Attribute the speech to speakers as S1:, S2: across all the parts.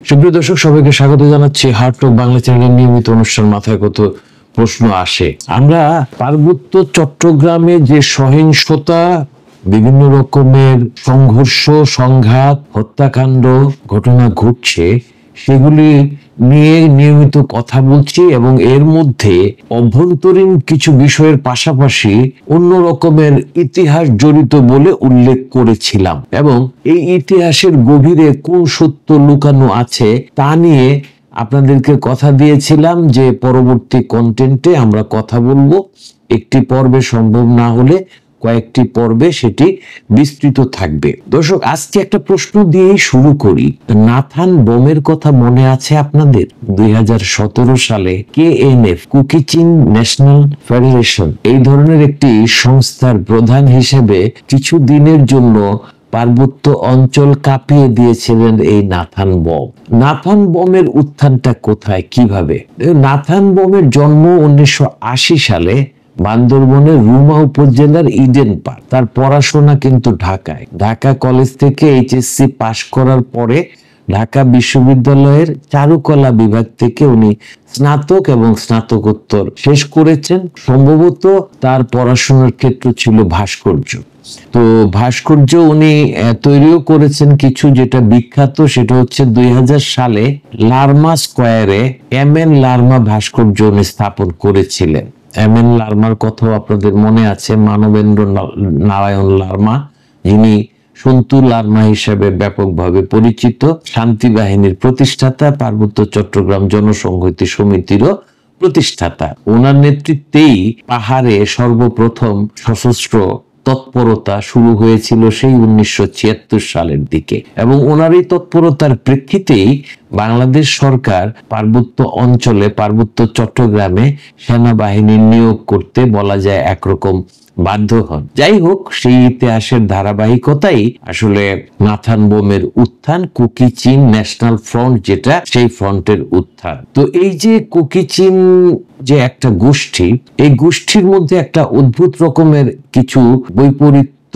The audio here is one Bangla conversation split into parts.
S1: সুপ্রিয় দর্শক, সবাইকে স্বাগত জানাচ্ছি হার্ট টক বাংলা চ্যানেলের নিয়মিত অনুষ্ঠান মাথায় কত প্রশ্ন আসে। আমরা পার্বত্য চট্টগ্রামে যে সহিংসতা, বিভিন্ন রকমের সংঘর্ষ, সংঘাত, হত্যাকাণ্ড ঘটনা ঘটছে সেগুলি নিয়ে নিয়মিত কথা বলছি এবং এর মধ্যে অভ্যন্তরীণ কিছু বিষয়ের পাশাপাশি অন্য রকমের ইতিহাস জড়িত বলে উল্লেখ করেছিলাম এবং এই ইতিহাসের গভীরে কোন সত্য লুকানো আছে তা নিয়ে আপনাদেরকে কথা দিয়েছিলাম যে পরবর্তী কন্টেন্টে আমরা কথা বলবো। একটি পর্বে সম্ভব না হলে কয়েকটি পর্বে সেটি বিস্তৃত থাকবে। দর্শক, আজকে একটা প্রশ্ন দিয়েই শুরু করি। নাথান বোমের কথা মনে আছে আপনাদের? 2017 সালে KNF, কুকি চিন ন্যাশনাল ফেডারেশন, এই ধরনের একটি সংস্থার প্রধান হিসেবে কিছু দিনের জন্য পার্বত্য অঞ্চল কাঁপিয়ে দিয়েছিলেন এই নাথান বম। নাথান বমের উত্থানটা কোথায়, কিভাবে? নাথান বমের জন্ম 1980 সালে বান্দরবনের রুমা উপজেলার ইডেন পার্ক। তার পড়াশোনা কিন্তু ঢাকায়। ঢাকা কলেজ থেকে HSC পাশ করার পরে ঢাকা বিশ্ববিদ্যালয়ের চারুকলা বিভাগ থেকে উনি স্নাতক এবং স্নাতকোত্তর শেষ করেছেন। সম্ভবত তার পড়াশোনার ক্ষেত্র ছিল ভাস্কর্য। তো ভাস্কর্য উনি তৈরিও করেছেন কিছু, যেটা বিখ্যাত সেটা হচ্ছে 2000 সালে লার্মা স্কোয়ারে MN লার্মা ভাস্কর্য উনি স্থাপন করেছিলেন। MN লার্মার কথাও আপনাদের মনে আছে, মানবেন্দ্র নারায়ণ লার্মা, যিনি সন্তু লার্মা হিসেবে ব্যাপকভাবে পরিচিত, শান্তি বাহিনীর প্রতিষ্ঠাতা, পার্বত্য চট্টগ্রাম জনসংহতি সমিতিরও প্রতিষ্ঠাতা। ওনার নেতৃত্বেই পাহাড়ে সর্বপ্রথম সশস্ত্র তৎপরতা শুরু হয়েছিল সেই 1976 সালের দিকে এবং ওনার এই তৎপরতার প্রেক্ষিতেই বাংলাদেশ সরকার পার্বত্য অঞ্চলে, পার্বত্য চট্টগ্রামে সেনাবাহিনী নিয়োগ করতে বলা যায় একরকম বাধ্য হন। যাই হোক, সেই ইতিহাসের ধারাবাহিকতাই আসলে নাথান বোমের উত্থান, কুকি চিন ন্যাশনাল ফ্রন্ট যেটা, সেই ফ্রন্টের উত্থান। তো এই যে কুকি চিন যে একটা গোষ্ঠী, এই গোষ্ঠীর মধ্যে একটা অদ্ভুত রকমের কিছু বৈপরীত্য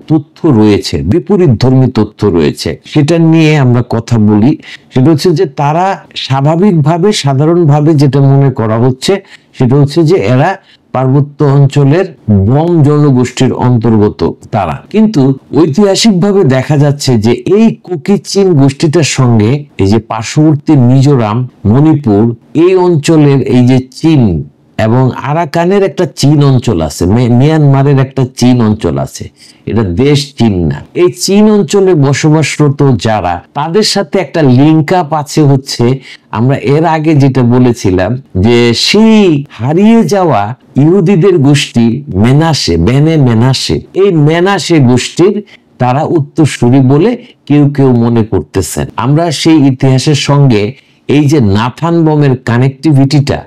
S1: তথ্য রয়েছে, বিপরীত ধর্মী তথ্য রয়েছে, সেটা নিয়ে আমরা কথা বলি। সেটা হচ্ছে যে তারা স্বাভাবিকভাবে, সাধারণভাবে যেটা মনে করা হচ্ছে সেটা হচ্ছে যে এরা পার্বত্য অঞ্চলের বম জনগোষ্ঠীর অন্তর্গত তারা, কিন্তু ঐতিহাসিকভাবে দেখা যাচ্ছে যে এই কুকি চিন গোষ্ঠীটার সঙ্গে এই যে পার্শ্ববর্তী মিজোরাম, মণিপুর, এই অঞ্চলের এই যে চীন এবং আরাকানের একটা চীন অঞ্চল আছে, মিয়ানমারের একটা চীন অঞ্চল আছে, এটা দেশ চীন না, এই চীন অঞ্চলে বসবাসরত যারা, তাদের সাথে একটা লিঙ্ক আপ আছে। হচ্ছে আমরা এর আগে যেটা বলেছিলাম যে সেই হারিয়ে যাওয়া ইহুদিদের গোষ্ঠী মেনাসে, এই মেনাসে গোষ্ঠীর তারা উত্তরসূরি বলে কেউ কেউ মনে করতেছেন। আমরা সেই ইতিহাসের সঙ্গে এই যে নাথান বমের কানেক্টিভিটিটা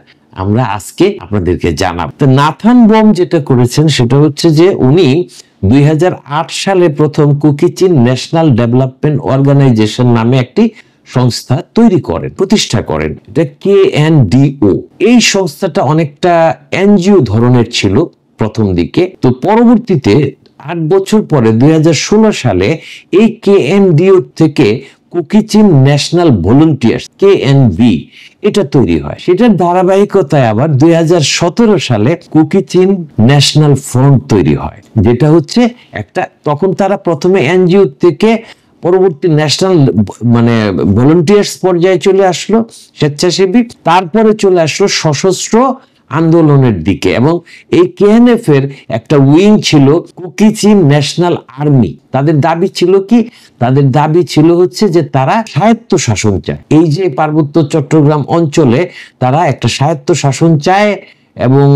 S1: আমরা আজকে আপনাদেরকে জানাব। তো নাথান বম যেটা করেছেন সেটা হচ্ছে যে উনি 2008 সালে প্রথম কুকি চিন ন্যাশনাল ডেভেলপমেন্ট অর্গানাইজেশন নামে একটি সংস্থা তৈরি করেন, প্রতিষ্ঠা করেন। এটা KNDO। এই সংস্থাটা অনেকটা NGO ধরনের ছিল প্রথম দিকে। তো পরবর্তীতে 8 বছর পরে 2016 সালে এই KNDO থেকে কুকি চিন ন্যাশনাল ভলান্টিয়ার্স, KNV, এটা তৈরি হয়। সেটার ধারাবাহিকতায় আবার 2017 সালে কুকি চিন ন্যাশনাল ফ্রন্ট তৈরি হয়, যেটা হচ্ছে একটা, তখন তারা প্রথমে NGO থেকে পরবর্তী ন্যাশনাল ভলান্টিয়ার্স পর্যায়ে চলে আসলো, স্বেচ্ছাসেবী, তারপরে চলে আসলো সশস্ত্র আন্দোলনের দিকে। এবং এই KNF এর একটা উইং ছিল কুকি চিন ন্যাশনাল আর্মি। তাদের দাবি ছিল কি? তাদের দাবি ছিল হচ্ছে যে তারা স্বায়ত্ত শাসন চায়। এই যে পার্বত্য চট্টগ্রাম অঞ্চলে তারা একটা স্বায়ত্ত শাসন চায় এবং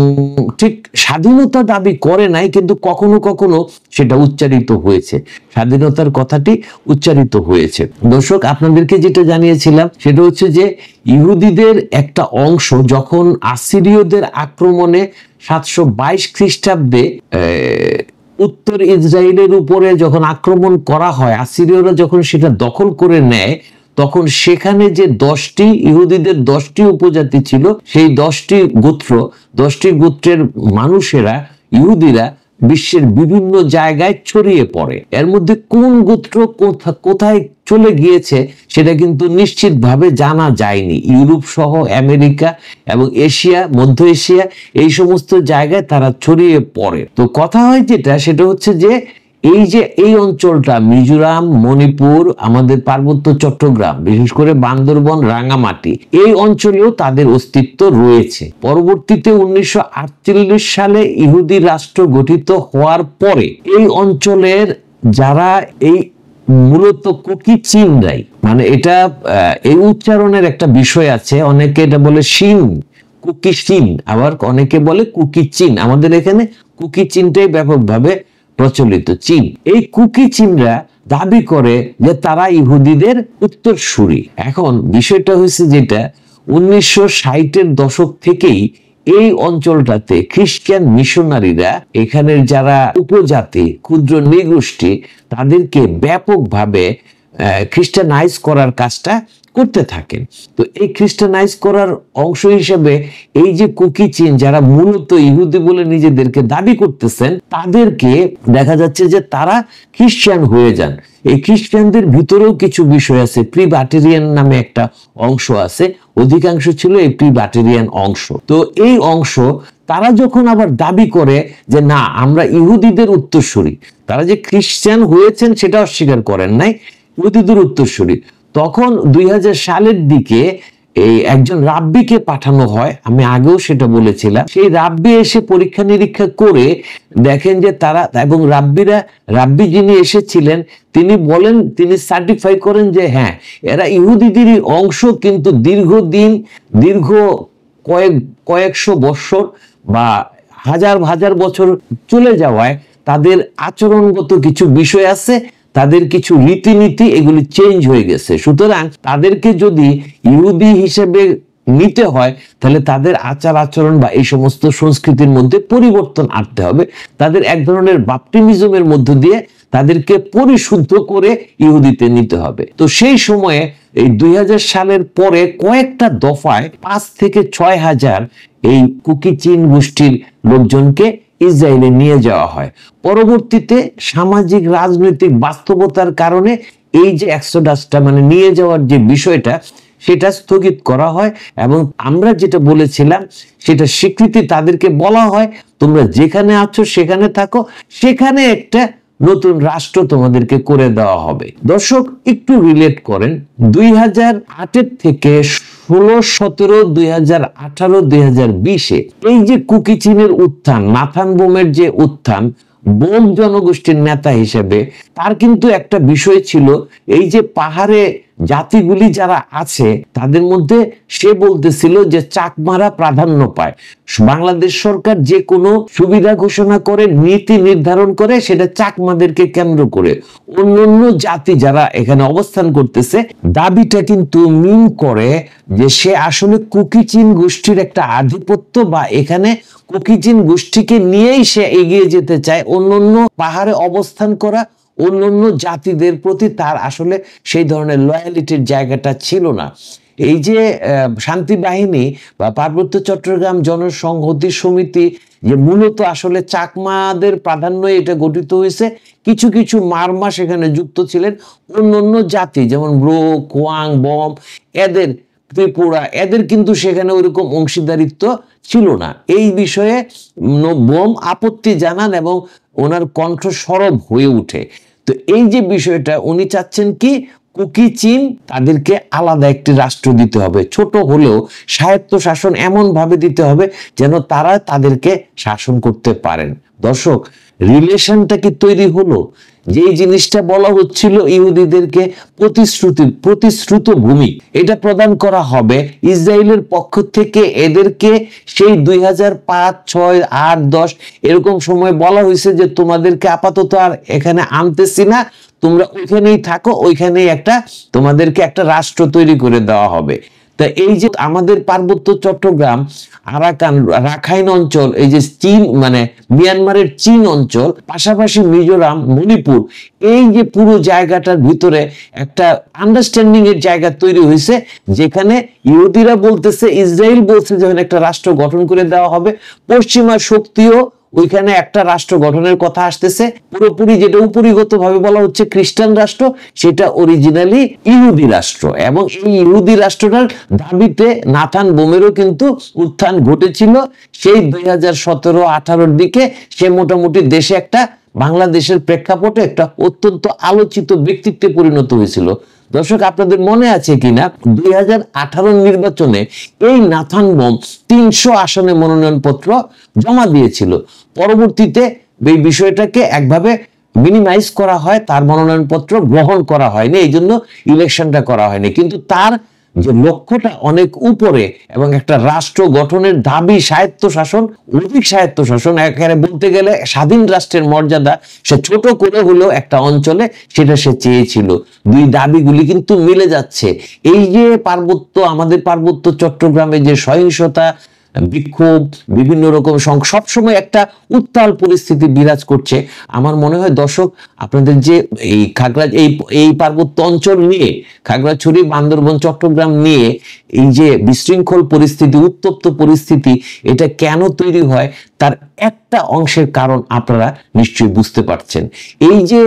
S1: ঠিক স্বাধীনতা দাবি করে নাই, কিন্তু কখনো কখনো সেটা উচ্চারিত হয়েছে, স্বাধীনতার কথাটি উচ্চারিত হয়েছে। দর্শক, আপনাদেরকে যেটা জানিয়েছিলাম সেটা হচ্ছে যে ইহুদিদের একটা অংশ যখন আসিরীয়দের আক্রমণে 722 খ্রিস্টাব্দে উত্তর ইসরায়েলের উপরে যখন আক্রমণ করা হয়, আসিরীয়রা যখন সেটা দখল করে নেয়, তখন সেখানে যে 10টি ইহুদিদের 10টি উপজাতি ছিল, সেই 10টি গোত্রের মানুষেরা, ইহুদিরা বিশ্বের বিভিন্ন জায়গায় ছড়িয়ে পড়ে। এর মধ্যে কোন গোত্র কোথায় চলে গিয়েছে সেটা কিন্তু নিশ্চিতভাবে জানা যায়নি। ইউরোপ সহ আমেরিকা এবং এশিয়া, মধ্য এশিয়া, এই সমস্ত জায়গায় তারা ছড়িয়ে পড়ে। তো কথা হয় সেটা হচ্ছে যে এই অঞ্চলটা মিজোরাম, মণিপুর, আমাদের পার্বত্য চট্টগ্রাম, বিশেষ করে বান্দরবন, রাঙামাটি, এই অঞ্চলেও তাদের অস্তিত্ব রয়েছে। পরবর্তীতে 1948 সালে ইহুদি রাষ্ট্র গঠিত হওয়ার পরে এই অঞ্চলের যারা এই মূলত কুকি চিনরাই, মানে এটা এই উচ্চারণের একটা বিষয় আছে, অনেকে এটা বলে শিন, কুকি চিন, আবার অনেকে বলে কুকি চিন। আমাদের এখানে কুকি চিনটাই ব্যাপকভাবে প্রচলিত। চীন, এই কুকি চীনরা দাবি করে যে তারা ইহুদিদের উত্তরসূরি। এখন বিষয়টা হয়েছে 1960-এর দশক থেকেই এই অঞ্চলটাতে খ্রিস্টান মিশনারিরা, এখানের যারা উপজাতি, ক্ষুদ্র নৃগোষ্ঠী, তাদেরকে ব্যাপকভাবে খ্রিস্টানাইজ করার কাজটা করতে থাকেন। তো এই খ্রিস্টানাইজ করার অংশ হিসেবে এই যে কুকি চীন, যারা মূলত ইহুদি বলে নিজেদেরকে দাবি করতেছেন, তাদেরকে দেখা যাচ্ছে যে তারা খ্রিস্টান হয়ে যান। এই খ্রিস্টানদের ভিতরেও কিছু বিষয় আছে, প্রিবাটেরিয়ান নামে একটা অংশ আছে, অধিকাংশ ছিল এই প্রিবাটেরিয়ান অংশ। তো এই অংশ তারা যখন আবার দাবি করে যে না, আমরা ইহুদিদের উত্তরসূরি, তারা যে খ্রিস্টান হয়েছেন সেটা অস্বীকার করেন নাই, ইহুদিদের উত্তরসূরি, তখন 2000 সালের দিকে এই একজন রাব্বিকে পাঠানো হয়। আমি আগেও সেটা বলেছিলাম। সেই রাব্বি এসে পরীক্ষা নিরীক্ষা করে দেখেন যে তারা, এবং রাব্বি যিনি এসেছিলেন তিনি বলেন, তিনি সার্টিফাই করেন যে হ্যাঁ, এরা ইহুদিদেরই অংশ, কিন্তু দীর্ঘ কয়েকশো বছর বা হাজার বছর চলে যাওয়ায় তাদের আচরণগত কিছু বিষয় আছে, তাদের কিছু রীতিনীতি, এগুলি চেঞ্জ হয়ে গেছে। সুতরাং তাদেরকে যদি ইহুদি হিসেবে নিতে হয় তাহলে তাদের আচার আচরণ বা এই সমস্ত সংস্কৃতির মধ্যে পরিবর্তন আনতে হবে। তাদের এক ধরনের বাপ্টিমিজমের মধ্য দিয়ে তাদেরকে পরিশুদ্ধ করে ইহুদিতে নিতে হবে। তো সেই সময়ে এই 2000 সালের পরে কয়েকটা দফায় 5 থেকে 6 হাজার এই কুকি চীন গোষ্ঠীর লোকজনকে ইসরায়েলে নিয়ে যাওয়া হয়। পরবর্তীতে সামাজিক রাজনৈতিক বাস্তবতার কারণে এই যে এক্সোডাসটা, মানে নিয়ে যাওয়ার যে বিষয়টা, সেটা স্থগিত করা হয়। এবং আমরা যেটা বলেছিলাম সেটা স্বীকৃতি, তাদেরকে বলা হয় তোমরা যেখানে আছো সেখানে থাকো, সেখানে একটা নতুন রাষ্ট্র তোমাদেরকে করে দেওয়া হবে। দর্শক একটু রিলেট করেন, 2008 থেকে 16, 17, 2018, 2020-এ এই যে কুকি চীনের উত্থান, নাথান বোমের যে উত্থান, বোম জনগোষ্ঠীর নেতা হিসেবে, তার কিন্তু একটা বিষয় ছিল, এই যে পাহাড়ে জাতিগুলি যারা আছে তাদের মধ্যে সে বলতেছিল যে চাকমারা প্রাধান্য পায়। বাংলাদেশ সরকার যে কোনো সুবিধা ঘোষণা করে, নীতি নির্ধারণ করে, সেটা চাকমাদেরকে কেন্দ্র করে। অন্যান্য জাতি যারা এখানে অবস্থান করতেছে, দাবিটা কিন্তু মিন করে যে সে আসলে কুকি চীন গোষ্ঠীর একটা আধিপত্য, বা এখানে কুকি চীন গোষ্ঠীকে নিয়েই সে এগিয়ে যেতে চায়। অন্যান্য পাহাড়ে অবস্থান করা অন্যান্য জাতিদের প্রতি তার আসলে সেই ধরনের লয়ালিটির জায়গাটা ছিল না। এই যে শান্তি বাহিনী বা পার্বত্য চট্টগ্রাম জনসংহতি সমিতি, যে মূলত আসলে চাকমাদের প্রাধান্য এটা গঠিত হয়েছে, কিছু কিছু মারমা সেখানে যুক্ত ছিলেন অন্যান্য জাতি, যেমন ব্রো, কোয়াং, বম, এদের, ত্রিপুরা, এদের কিন্তু সেখানে ওইরকম অংশীদারিত্ব ছিল না। এই বিষয়ে বোম আপত্তি জানান এবং ওনার কণ্ঠ সরব হয়ে ওঠে। তো এই যে বিষয়টা, উনি চাচ্ছেন কি, কুকি চীন তাদেরকে আলাদা একটি রাষ্ট্র দিতে হবে, ছোট হলেও স্বায়ত্ত শাসন এমন ভাবে দিতে হবে যেন তারা তাদেরকে শাসন করতে পারেন। দর্শক, রিলেশনটা কি তৈরি হলো? যে জিনিসটা বলা হচ্ছিল ইহুদিদেরকে প্রতিশ্রুত ভূমি, এটা প্রদান করা হবে ইসরায়েলের পক্ষ থেকে এদেরকে। সেই 2005, 6, 8, 10 এরকম সময় বলা হয়েছে যে তোমাদেরকে আপাতত আর এখানে আনতেছি না, তোমরা ওইখানেই থাকো, ওইখানেই তোমাদেরকে একটা রাষ্ট্র তৈরি করে দেওয়া হবে। তা এই যে আমাদের পার্বত্য চট্টগ্রাম, আরাকান, রাখাইন অঞ্চল, এই যে চীন, মানে মিয়ানমারের চীন অঞ্চল, পাশাপাশি মিজোরাম, মণিপুর, এই যে পুরো জায়গাটার ভিতরে একটা আন্ডারস্ট্যান্ডিং এর জায়গা তৈরি হয়েছে, যেখানে ইহুদিরা বলতেছে, ইসরায়েল বলছে যখন একটা রাষ্ট্র গঠন করে দেওয়া হবে, পশ্চিমা শক্তিও ওইখানে একটা রাষ্ট্র গঠনের কথা আসতেছে, পুরোপুরি যেটা উপরিগত ভাবে বলা হচ্ছে খ্রিস্টান রাষ্ট্র, সেটা অরিজিনালি ইহুদি রাষ্ট্র। এবং এই ইহুদি রাষ্ট্রটার দাবিতে নাথান বোমেরও কিন্তু উত্থান ঘটেছিল সেই 2017-18 দিকে। সে মোটামুটি দেশে একটা, বাংলাদেশের প্রেক্ষাপটে একটা অত্যন্ত আলোচিত ব্যক্তিত্বে পরিণত হয়েছিল। দর্শক, আপনাদের মনে আছে কিনা 2018 নির্বাচনে এই নাথান বোম 300 আসনে মনোনয়নপত্র জমা দিয়েছিল। পরবর্তীতে এই বিষয়টাকে একভাবে মিনিমাইজ করা হয়, তার মনোনয়নপত্র গ্রহণ করা হয়নি, এই জন্য ইলেকশনটা করা হয়নি। কিন্তু তার যে লক্ষ্যটা অনেক উপরে এবং একটা রাষ্ট্র গঠনের দাবি, স্বায়ত্তশাসন, অধিক স্বায়ত্তশাসন, একেবারে বলতে গেলে স্বাধীন রাষ্ট্রের মর্যাদা সে ছোট করে হলেও একটা অঞ্চলে, সেটা সে চেয়েছিল। দুই দাবিগুলি কিন্তু মিলে যাচ্ছে। এই যে পার্বত্য, আমাদের পার্বত্য চট্টগ্রামে যে সহিংসতা, বিক্ষোভ, বিভিন্ন রকম সবসময় একটা উত্তাল পরিস্থিতি বিরাজ করছে। আমার মনে হয় দর্শক, আপনাদের যে এই এই পার্বত্য অঞ্চল নিয়ে, খাগড়াছড়ি, বান্দরবন, চট্টগ্রাম নিয়ে এই যে বিশৃঙ্খল পরিস্থিতি, উত্তপ্ত পরিস্থিতি, এটা কেন তৈরি হয় তার একটা অংশের কারণ আপনারা নিশ্চয়ই বুঝতে পারছেন। এই যে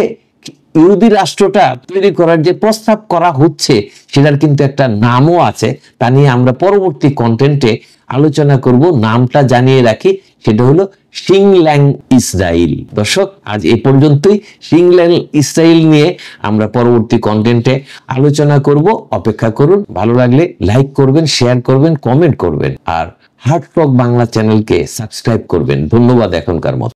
S1: ইহুদি রাষ্ট্রটা তৈরি করার যে প্রস্তাব করা হচ্ছে, সেটার কিন্তু একটা নামও আছে। তা নিয়ে আমরা পরবর্তী কন্টেন্টে আলোচনা করব। নামটা জানিয়ে রাখি, সেটা হলো সিংল্যাং ইসরায়েল। দর্শক, আজ এ পর্যন্তই। সিংল্যাং ইসরায়েল নিয়ে আমরা পরবর্তী কন্টেন্টে আলোচনা করব। অপেক্ষা করুন। ভালো লাগলে লাইক করবেন, শেয়ার করবেন, কমেন্ট করবেন, আর হার্ট টক বাংলা চ্যানেলকে সাবস্ক্রাইব করবেন। ধন্যবাদ এখনকার মতো।